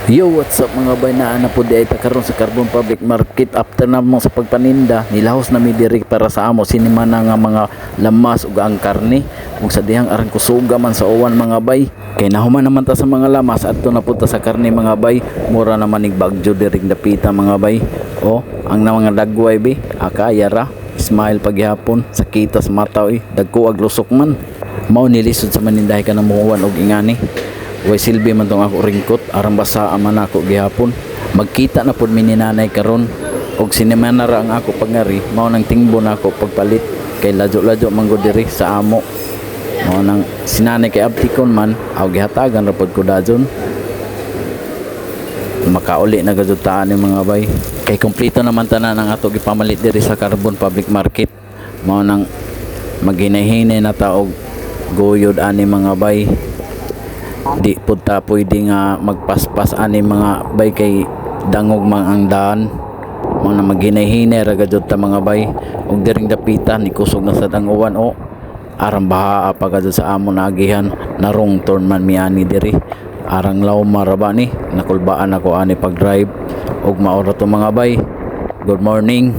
Yo, what's up mga bay, na po di ay karon sa Carbon Public Market. After na mo sa pagpaninda, nilahos na mi diri para sa amo sinima na nga mga lamas ug ang karne ug sa dihang aran kusuga man sa uwan mga bay. Kay nahuman naman ta sa mga lamas adto na punta sa karne mga bay. Mura naman nig bagyo diri dapita mga bay. O, ang na mga dagway bi, akaya ra. Smile paghapon, sakita sa mata dagko ag lusok man. Mao nilisod sa manindahay ka na muwan og ingani. Way silbi man tong ako ringkot aram basa man ako gihapon. Magkita na pud mi ni nanay karon og sinimana ra ang ako pagngari mao nang tingbo na ako pagpalit kay ladyo-ladyo man gud diri sa amo. Mao nang sinanay kay abtikon man aw gihatagan ra pud ko dajon. Makauli na gud taan ni mga bay. Kay kompleto naman tanan ang ato gipamalit diri sa Carbon Public Market. Mao nang maghinay-hinay na ta og guyod ani mga bay. Di pud ta pwede nga magpaspas ani mga bay kay dangog man ang daan. Mo na maghinay-hinay ra gud ta mga bay ug diring dapita ni kusog na sa danguwan o aram bahaa pa gud sa amo naagihan na wrong turn man mi ani diri arang law maraba ni nakulbaan ako ani pag drive ug maora to mga bay. Good morning.